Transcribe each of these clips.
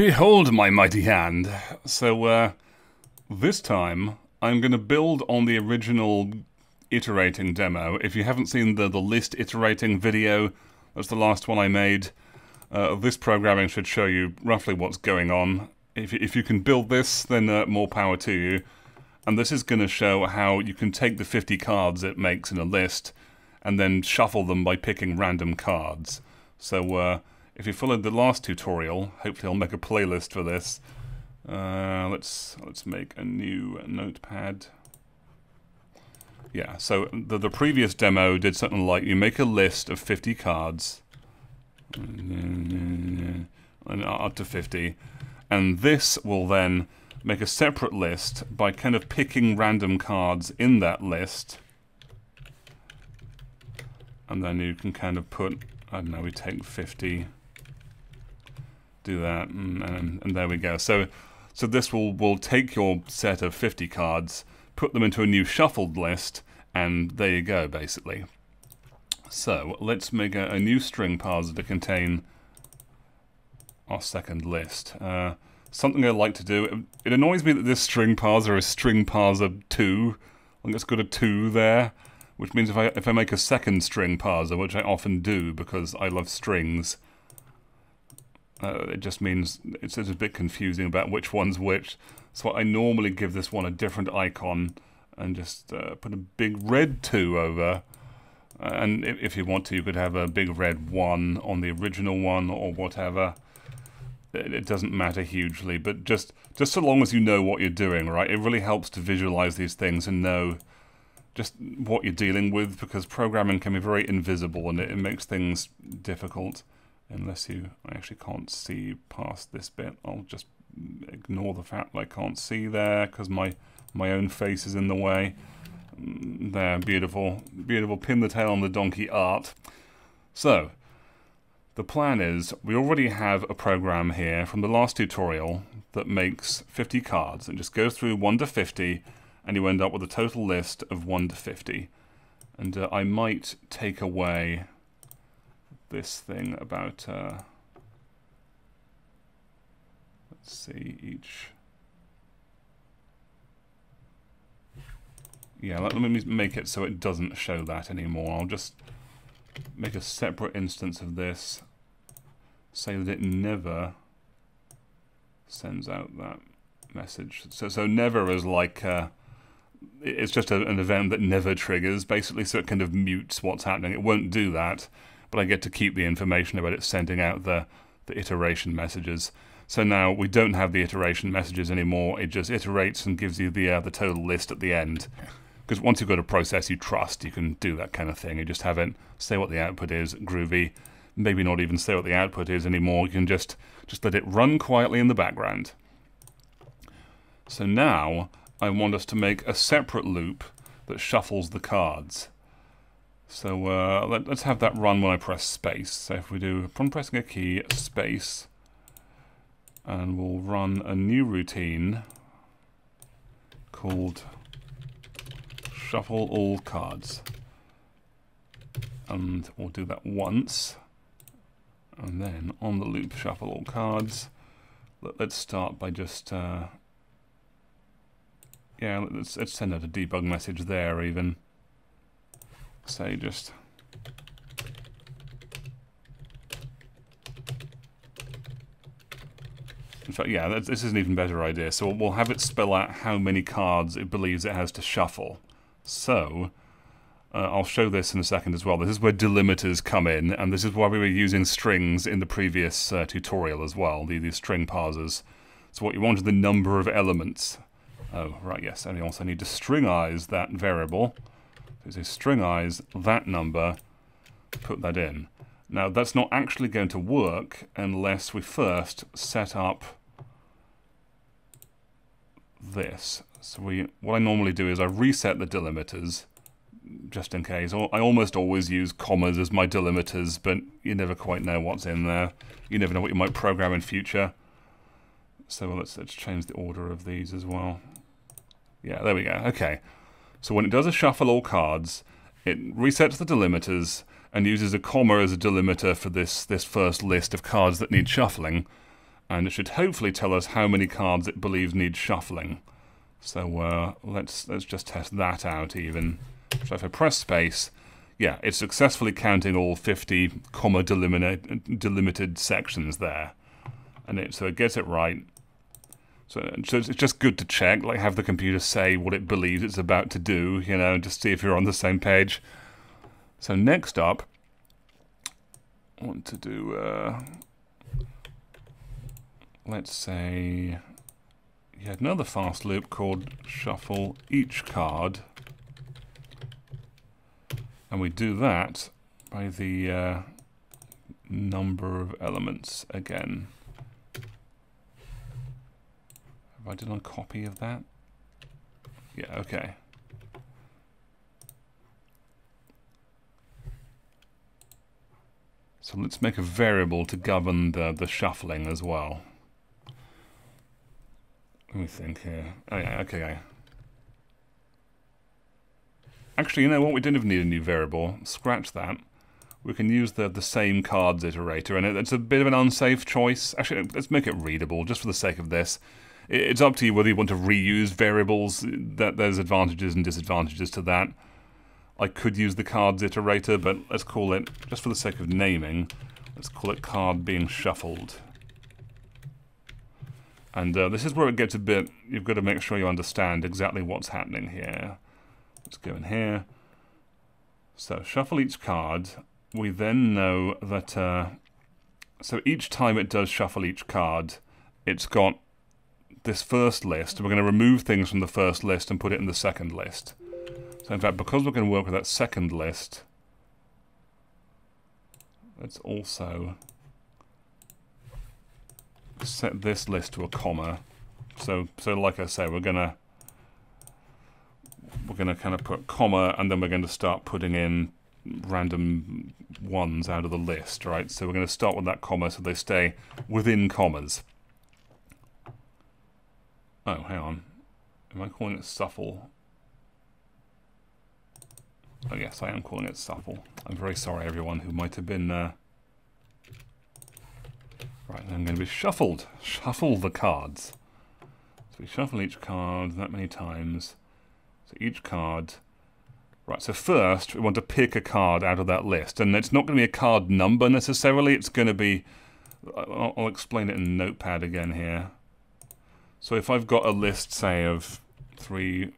Behold my mighty hand. So, this time, I'm going to build on the original iterating demo. If you haven't seen the list iterating video, that's the last one I made. This programming should show you roughly what's going on. If you can build this, then more power to you. And this is going to show how you can take the 50 cards it makes in a list and then shuffle them by picking random cards. So, if you followed the last tutorial, hopefully I'll make a playlist for this. Let's make a new notepad. Yeah, so the previous demo did something like you make a list of 50 cards, and up to 50, and this will then make a separate list by kind of picking random cards in that list, and then you can kind of put, I don't know, we take 50. Do that, and there we go. So this will take your set of 50 cards, put them into a new shuffled list, and there you go, basically. So let's make a new string parser to contain our second list. Something I like to do, it annoys me that this string parser is string parser 2. I think it's got a 2 there, which means if I make a second string parser, which I often do because I love strings, it just means it's a bit confusing about which one's which. So I normally give this one a different icon and just put a big red 2 over. And if you want to, you could have a big red 1 on the original one or whatever. It doesn't matter hugely, but just so long as you know what you're doing, right? It really helps to visualize these things and know just what you're dealing with, because programming can be very invisible and it makes things difficult. Unless I actually can't see past this bit. I'll just ignore the fact that I can't see there because my own face is in the way. There, beautiful, beautiful pin the tail on the donkey art. So, the plan is we already have a program here from the last tutorial that makes 50 cards and just goes through 1 to 50 and you end up with a total list of 1 to 50. And I might take away this thing about, let's see, each, yeah, let me make it so it doesn't show that anymore. I'll just make a separate instance of this, say that it never sends out that message. So never is like, it's just an event that never triggers, basically, so it kind of mutes what's happening. It won't do that, but I get to keep the information about it sending out the iteration messages. So now we don't have the iteration messages anymore. It just iterates and gives you the total list at the end. Because once you've got a process you trust, you can do that kind of thing. You just have it say what the output is, groovy. Maybe not even say what the output is anymore. You can just let it run quietly in the background. So now I want us to make a separate loop that shuffles the cards. So let's have that run when I press space. So if we do, upon pressing a key, space, and we'll run a new routine called shuffle all cards. And we'll do that once. And then on the loop shuffle all cards, let's start by just, yeah, let's send out a debug message there even. Say just in fact, yeah, this is an even better idea. So we'll have it spell out how many cards it believes it has to shuffle. So I'll show this in a second as well. This is where delimiters come in, and this is why we were using strings in the previous tutorial as well, these string parsers. So what you want is the number of elements. Oh, right, yes, and we also need to stringize that variable. So stringize that number, put that in. Now that's not actually going to work unless we first set up this. So what I normally do is I reset the delimiters just in case. I almost always use commas as my delimiters, but you never quite know what's in there. You never know what you might program in future. So let's change the order of these as well. Yeah, there we go. Okay. So when it does a shuffle all cards, it resets the delimiters and uses a comma as a delimiter for this first list of cards that need shuffling. and it should hopefully tell us how many cards it believes need shuffling. So let's just test that out even. So if I press space, yeah, it's successfully counting all 50 comma delimited sections there, and so it gets it right. So it's just good to check, like have the computer say what it believes it's about to do, you know, just see if you're on the same page. So next up, I want to do, let's say, yet another fast loop called shuffle each card. And we do that by the number of elements again. Have I done a copy of that? Yeah, okay. So let's make a variable to govern the shuffling as well. Let me think here. Oh yeah, okay. Actually, you know what? We don't even need a new variable. Scratch that. We can use the same cards iterator, and it's a bit of an unsafe choice. Actually, let's make it readable, just for the sake of this. It's up to you whether you want to reuse variables. There's advantages and disadvantages to that. I could use the cards iterator, but let's call it, just for the sake of naming, let's call it card being shuffled. And this is where it gets a bit, you've got to make sure you understand exactly what's happening here. Let's go in here. So shuffle each card. We then know that, so each time it does shuffle each card, it's got this first list. We're going to remove things from the first list and put it in the second list. So in fact, because we're going to work with that second list, let's also set this list to a comma. So like I say, we're gonna kind of put comma, and then we're going to start putting in random ones out of the list, right? So we're going to start with that comma so they stay within commas. Oh, hang on. Am I calling it shuffle? Oh yes, I am calling it shuffle. I'm very sorry, everyone who might have been... Right, I'm going to be shuffled. Shuffle the cards. So we shuffle each card that many times. So each card... Right, so first we want to pick a card out of that list. And it's not going to be a card number necessarily. It's going to be... I'll explain it in Notepad again here. So if I've got a list, say, of 3,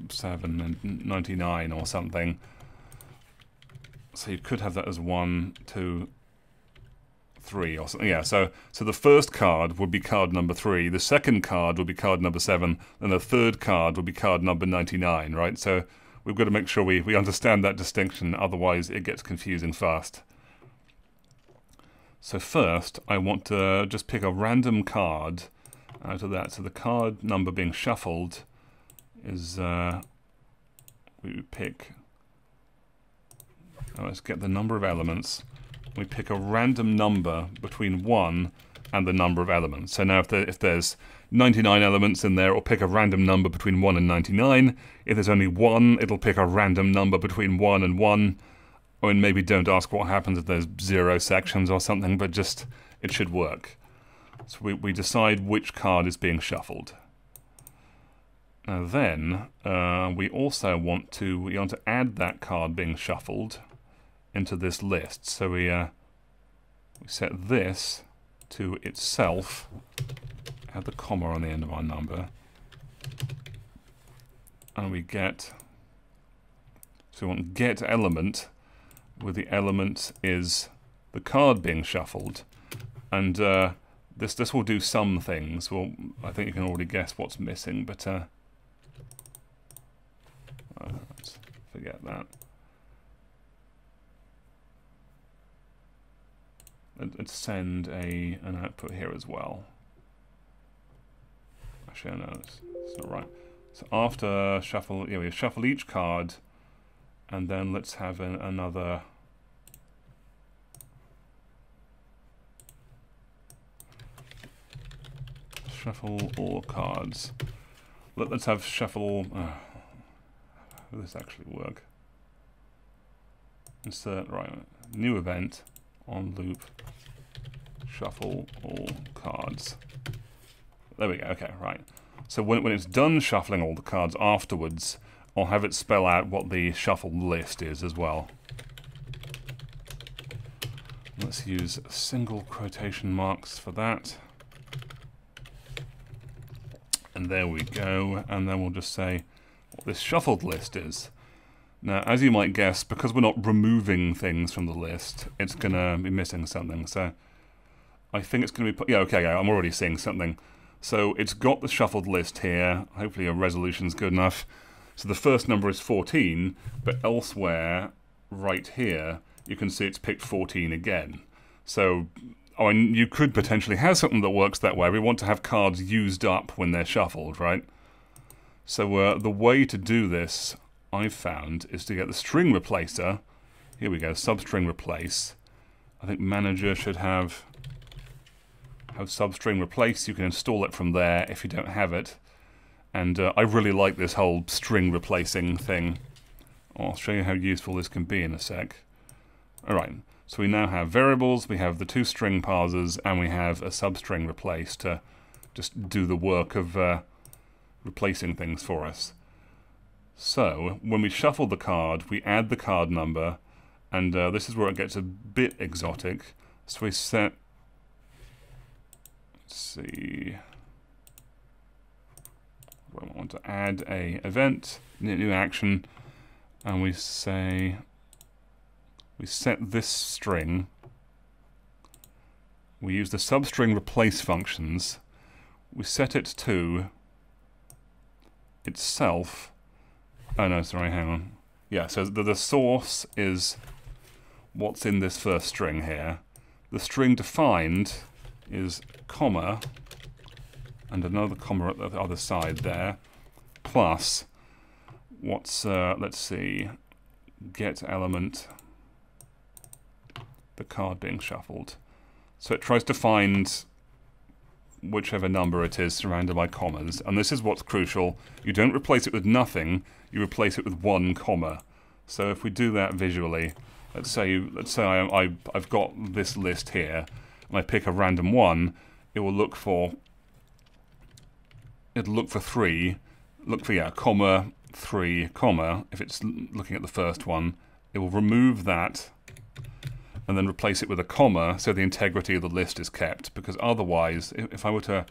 7, and 99 or something... So you could have that as 1, 2, 3 or something. Yeah, so the first card would be card number 3, the second card would be card number 7, and the third card would be card number 99, right? So we've got to make sure we understand that distinction, otherwise it gets confusing fast. So first, I want to just pick a random card out of that. So the card number being shuffled is, we pick... Let's get the number of elements. We pick a random number between 1 and the number of elements. So now if there's 99 elements in there, it'll pick a random number between 1 and 99. If there's only 1, it'll pick a random number between 1 and 1. I mean, maybe don't ask what happens if there's 0 sections or something, but just, it should work. So we decide which card is being shuffled. Now then, we also want to add that card being shuffled into this list. So we set this to itself, add the comma on the end of our number, and we get, so we want get element, where the element is the card being shuffled, and this will do some things. Well, I think you can already guess what's missing, but let's forget that. Let's send an output here as well. Actually, no, it's not right. So after shuffle, yeah, we shuffle each card, and then let's have another. Shuffle all cards. Let's have shuffle. Will this actually work? Insert, right, new event on loop shuffle all cards. There we go, okay, right. So when it's done shuffling all the cards afterwards, I'll have it spell out what the shuffled list is as well. Let's use single quotation marks for that. And there we go, and then we'll just say what this shuffled list is. Now, as you might guess, because we're not removing things from the list, it's going to be missing something. So I think it's going to be... Yeah, okay, I'm already seeing something. So it's got the shuffled list here. Hopefully your resolution's good enough. So the first number is 14, but elsewhere, right here, you can see it's picked 14 again. So you could potentially have something that works that way. We want to have cards used up when they're shuffled, right? So the way to do this, I've found, is to get the string replacer. Here we go, substring replace. I think manager should have substring replace. You can install it from there if you don't have it. And I really like this whole string replacing thing. I'll show you how useful this can be in a sec. Alright, so we now have variables, we have the two string parsers, and we have a substring replace to just do the work of replacing things for us. So, when we shuffle the card, we add the card number, and this is where it gets a bit exotic. So we set... Let's see... I want to add a event, new action, and we say... We set this string, we use the substring replace functions, we set it to itself. Oh no, sorry, hang on. Yeah, so the source is what's in this first string here. The string defined is comma, and another comma at the other side there, plus what's, let's see, get element, the card being shuffled. So it tries to find whichever number it is surrounded by commas, and this is what's crucial. You don't replace it with nothing, you replace it with one comma. So if we do that visually, let's say I've got this list here, and I pick a random one, it will look for 3, comma, 3, comma. If it's looking at the first one, it will remove that and then replace it with a comma so the integrity of the list is kept, because otherwise, if I were to,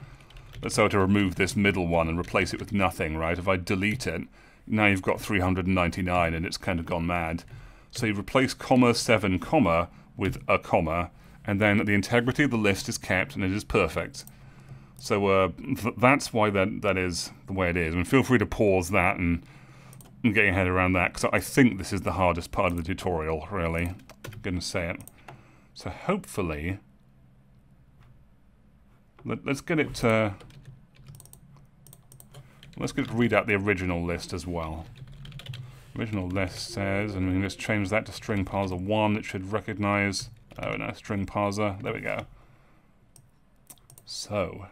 let's say I were to remove this middle one and replace it with nothing, right? If I delete it, now you've got 399 and it's kind of gone mad. So you replace comma 7 comma with a comma, and then the integrity of the list is kept and it is perfect. So that's why that is the way it is. And feel free to pause that and get your head around that, because I think this is the hardest part of the tutorial, really. I'm going to say it. So hopefully, let's get it to read out the original list as well. Original list says, and we can just change that to string parser 1. It should recognize, oh no, string parser. There we go. So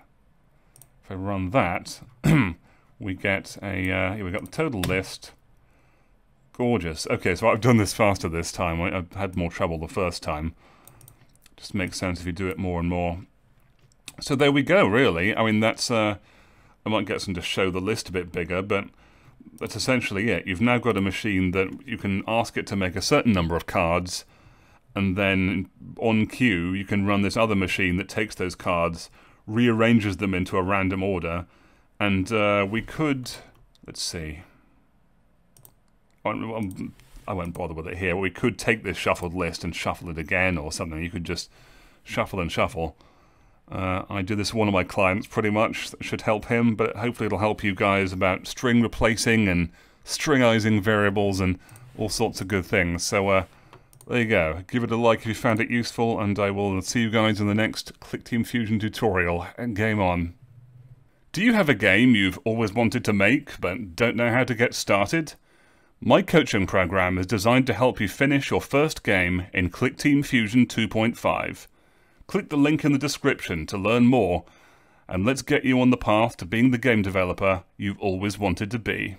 if I run that, we get a here we got the total list. Gorgeous. Okay, so I've done this faster this time. I had more trouble the first time. Just makes sense if you do it more and more. So there we go, really. I mean, that's... I might get some to show the list a bit bigger, but that's essentially it. You've now got a machine that you can ask it to make a certain number of cards, and then on cue, you can run this other machine that takes those cards, rearranges them into a random order, and we could... Let's see... I won't bother with it here. We could take this shuffled list and shuffle it again or something. You could just shuffle and shuffle. I do this with one of my clients pretty much. That should help him, but hopefully it'll help you guys about string replacing and stringizing variables and all sorts of good things. So there you go. Give it a like if you found it useful, and I will see you guys in the next Clickteam Fusion tutorial. And game on. Do you have a game you've always wanted to make but don't know how to get started? My coaching program is designed to help you finish your first game in Clickteam Fusion 2.5. Click the link in the description to learn more, and let's get you on the path to being the game developer you've always wanted to be.